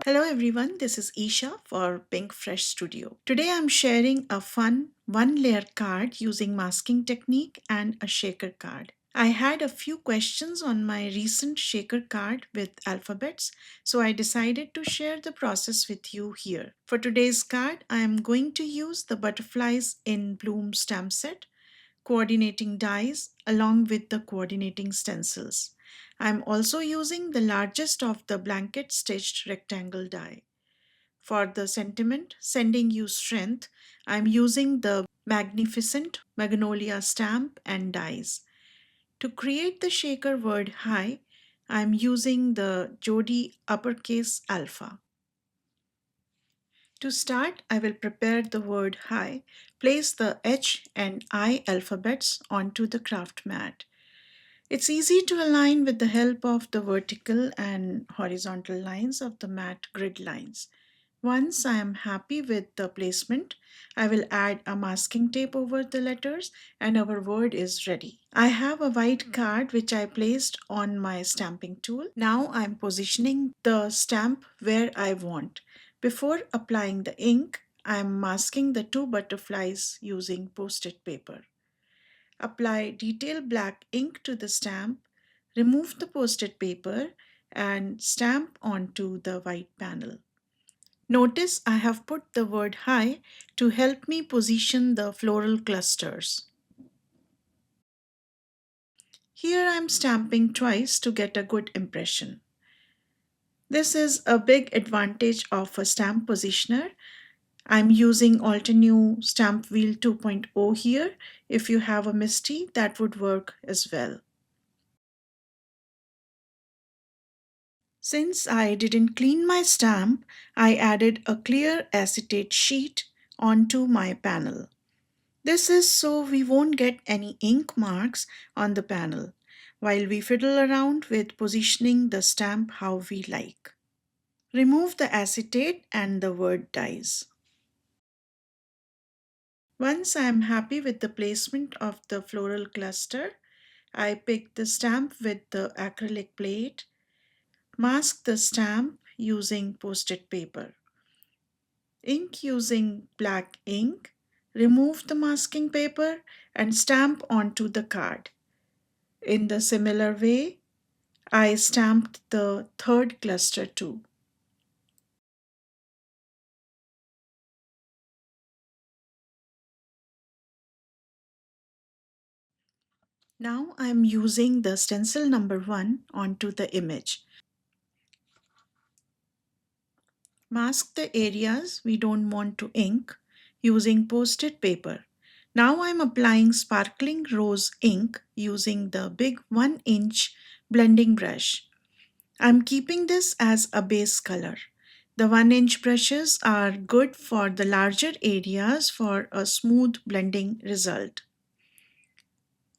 Hello everyone, this is Isha for Pinkfresh Studio. Today I'm sharing a fun one layer card using masking technique and a shaker card. I had a few questions on my recent shaker card with alphabets, so I decided to share the process with you here. For today's card, I am going to use the butterflies in bloom stamp set, coordinating dies along with the coordinating stencils. I'm also using the largest of the blanket stitched rectangle die. For the sentiment, sending you strength, I'm using the magnificent Magnolia stamp and dies. To create the shaker word hi, I'm using the Jody Uppercase Alpha. To start, I will prepare the word hi, place the H and I alphabets onto the craft mat. It's easy to align with the help of the vertical and horizontal lines of the mat grid lines. Once I am happy with the placement, I will add a masking tape over the letters and our word is ready. I have a white card which I placed on my stamping tool. Now I am positioning the stamp where I want. Before applying the ink, I am masking the two butterflies using post-it paper. Apply detail black ink to the stamp, remove the post-it paper and stamp onto the white panel. Notice I have put the word hi to help me position the floral clusters. Here I am stamping twice to get a good impression. This is a big advantage of a stamp positioner. I'm using Altenew Stamp Wheel 2.0 here. If you have a MISTI, that would work as well. Since I didn't clean my stamp, I added a clear acetate sheet onto my panel. This is so we won't get any ink marks on the panel while we fiddle around with positioning the stamp how we like. Remove the acetate and the word dies. Once I am happy with the placement of the floral cluster, I pick the stamp with the acrylic plate, mask the stamp using post-it paper. Ink using black ink, remove the masking paper and stamp onto the card. In the similar way, I stamped the third cluster too. Now I am using the stencil number 1 onto the image. Mask the areas we don't want to ink using post-it paper. Now I am applying sparkling rose ink using the big 1-inch blending brush. I'm keeping this as a base color. The 1-inch brushes are good for the larger areas for a smooth blending result.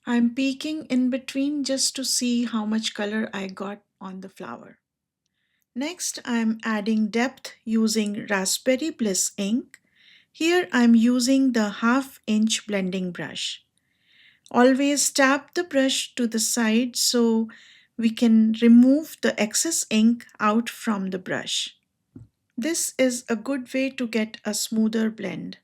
I'm peeking in between just to see how much color I got on the flower. Next, I'm adding depth using Raspberry Bliss ink. Here I'm using the 1/2-inch blending brush. Always tap the brush to the side so we can remove the excess ink out from the brush. This is a good way to get a smoother blend.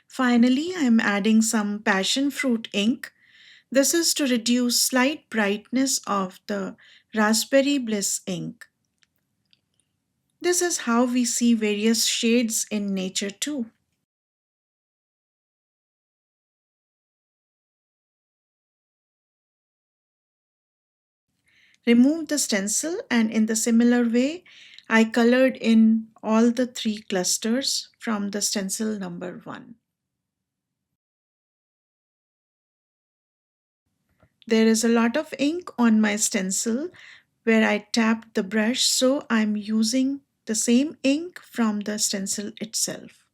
Finally, I am adding some passion fruit ink. This is to reduce slight brightness of the Raspberry Bliss ink. This is how we see various shades in nature too. Remove the stencil and in the similar way, I colored in all the 3 clusters from the stencil number 1. There is a lot of ink on my stencil where I tapped the brush, so I'm using the same ink from the stencil itself.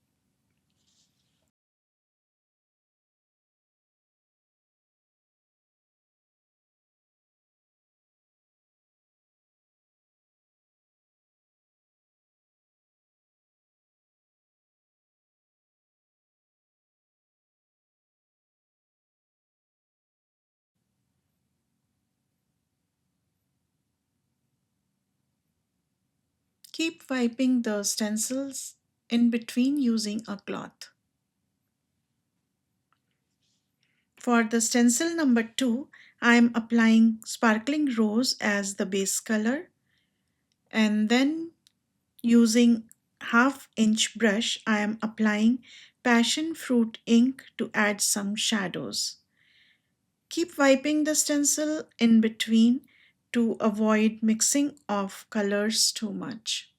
Keep wiping the stencils in between using a cloth. For the stencil number 2, I am applying sparkling rose as the base color, and then using half-inch brush I am applying passion fruit ink to add some shadows. Keep wiping the stencil in between to avoid mixing of colors too much.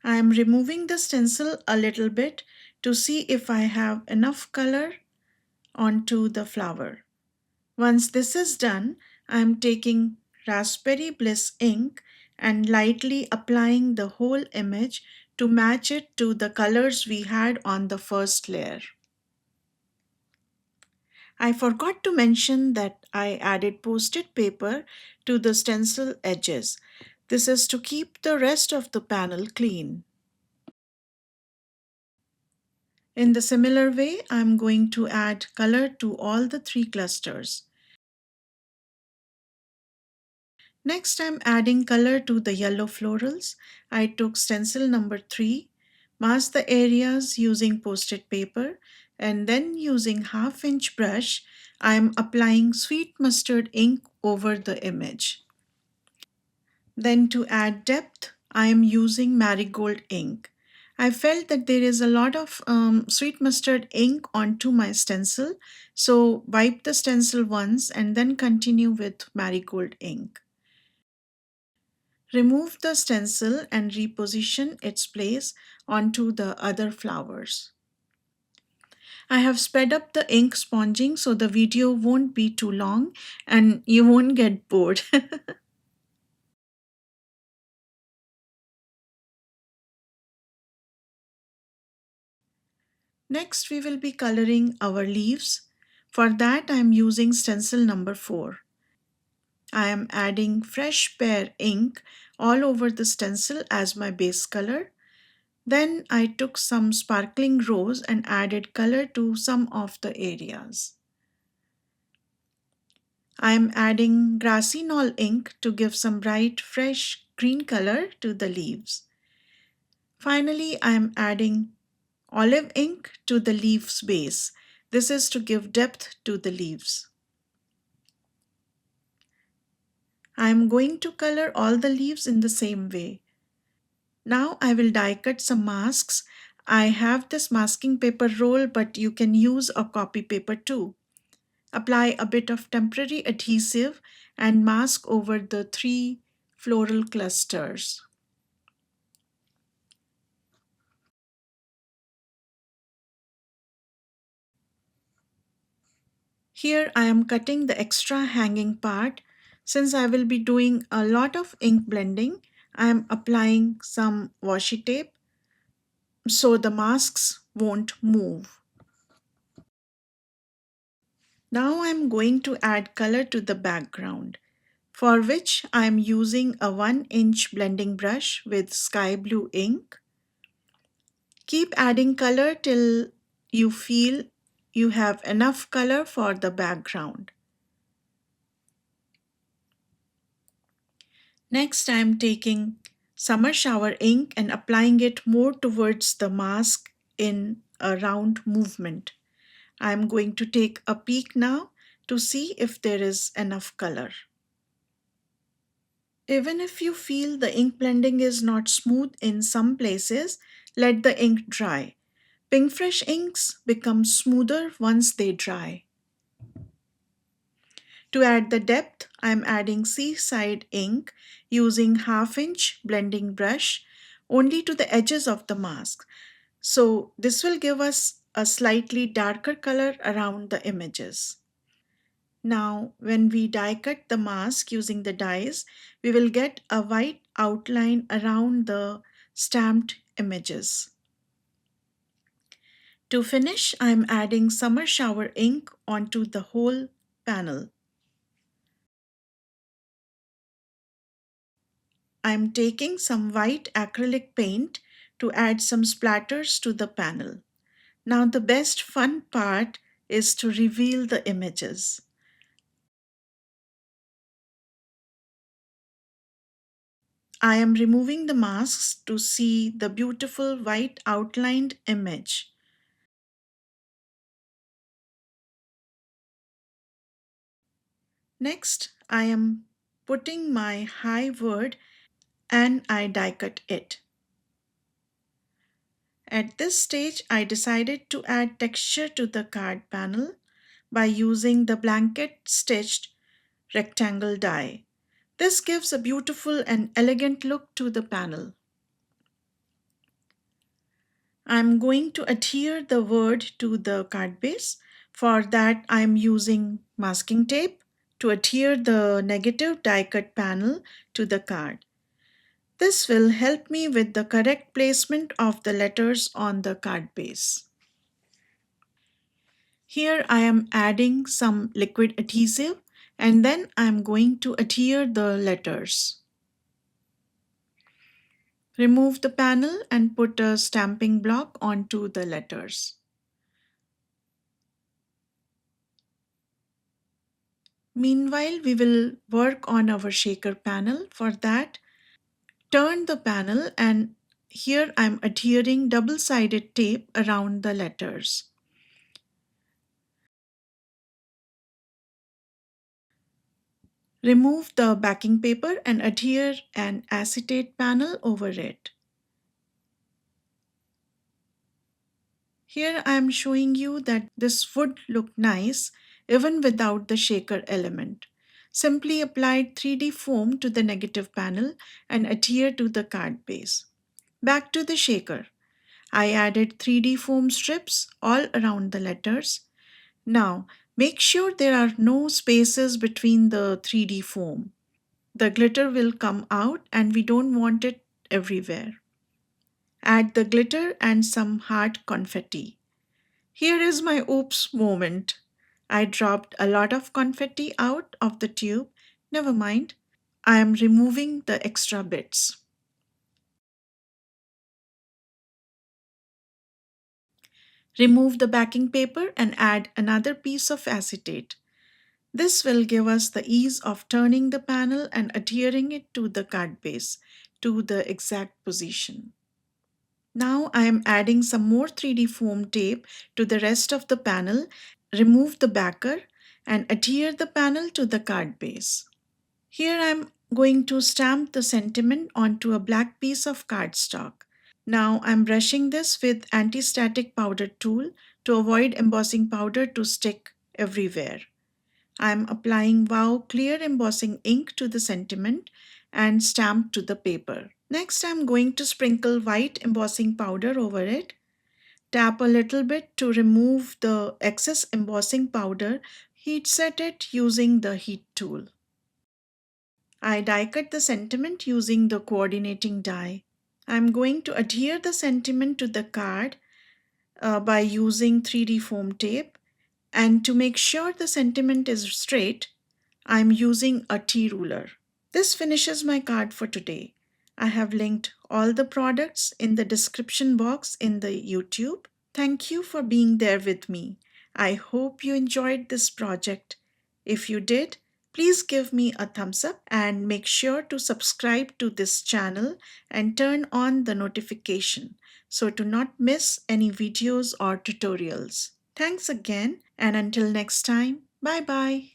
I am removing the stencil a little bit to see if I have enough color onto the flower. Once this is done, I am taking Raspberry Bliss ink and lightly applying the whole image to match it to the colors we had on the first layer. I forgot to mention that I added post-it paper to the stencil edges. This is to keep the rest of the panel clean. In the similar way, I'm going to add color to all the 3 clusters. Next, I'm adding color to the yellow florals. I took stencil number 3, masked the areas using post-it paper, and then using half-inch brush, I'm applying sweet mustard ink over the image. Then to add depth, I am using marigold ink. I felt that there is a lot of sweet mustard ink onto my stencil, so wipe the stencil once and then continue with marigold ink. Remove the stencil and reposition its place onto the other flowers. I have sped up the ink sponging so the video won't be too long and you won't get bored. Next, we will be coloring our leaves. For that, I am using stencil number 4. I am adding fresh pear ink all over the stencil as my base color. Then I took some sparkling rose and added color to some of the areas. I am adding grassy knoll ink to give some bright, fresh green color to the leaves. Finally, I am adding olive ink to the leaf's base. This is to give depth to the leaves. I am going to color all the leaves in the same way. Now I will die cut some masks. I have this masking paper roll, but you can use a copy paper too. Apply a bit of temporary adhesive and mask over the 3 floral clusters. Here I am cutting the extra hanging part. Since I will be doing a lot of ink blending, I am applying some washi tape so the masks won't move. Now I am going to add color to the background, for which I am using a 1-inch blending brush with sky blue ink. Keep adding color till you feel you have enough color for the background. Next, I am taking summer shower ink and applying it more towards the mask in a round movement. I am going to take a peek now to see if there is enough color. Even if you feel the ink blending is not smooth in some places, let the ink dry. Pinkfresh inks become smoother once they dry. To add the depth, I am adding seaside ink using half-inch blending brush only to the edges of the mask. So this will give us a slightly darker color around the images. Now, when we die cut the mask using the dies, we will get a white outline around the stamped images. To finish, I am adding summer shower ink onto the whole panel. I am taking some white acrylic paint to add some splatters to the panel. Now the best fun part is to reveal the images. I am removing the masks to see the beautiful white outlined image. Next, I am putting my high word and I die cut it. At this stage, I decided to add texture to the card panel by using the blanket stitched rectangle die. This gives a beautiful and elegant look to the panel. I'm going to adhere the word to the card base. For that, I'm using masking tape to adhere the negative die cut panel to the card. This will help me with the correct placement of the letters on the card base. Here I am adding some liquid adhesive and then I am going to adhere the letters. Remove the panel and put a stamping block onto the letters. Meanwhile, we will work on our shaker panel. For that, turn the panel and here I am adhering double-sided tape around the letters. Remove the backing paper and adhere an acetate panel over it. Here I am showing you that this would look nice even without the shaker element. Simply apply 3D foam to the negative panel and adhere to the card base. Back to the shaker. I added 3D foam strips all around the letters. Now, make sure there are no spaces between the 3D foam. The glitter will come out and we don't want it everywhere. Add the glitter and some hard confetti. Here is my oops moment. I dropped a lot of confetti out of the tube. Never mind. I am removing the extra bits. Remove the backing paper and add another piece of acetate. This will give us the ease of turning the panel and adhering it to the card base to the exact position. Now I am adding some more 3D foam tape to the rest of the panel. Remove the backer and adhere the panel to the card base. Here I am going to stamp the sentiment onto a black piece of cardstock. Now I am brushing this with anti-static powder tool to avoid embossing powder to stick everywhere. I am applying Wow Clear Embossing ink to the sentiment and stamp to the paper. Next I am going to sprinkle white embossing powder over it. Tap a little bit to remove the excess embossing powder. Heat set it using the heat tool. I die cut the sentiment using the coordinating die. I am going to adhere the sentiment to the card by using 3D foam tape, and to make sure the sentiment is straight, I am using a T-ruler. This finishes my card for today. I have linked all the products in the description box in the YouTube. Thank you for being there with me. I hope you enjoyed this project. If you did, please give me a thumbs up and make sure to subscribe to this channel and turn on the notification so to not miss any videos or tutorials. Thanks again and until next time, bye bye.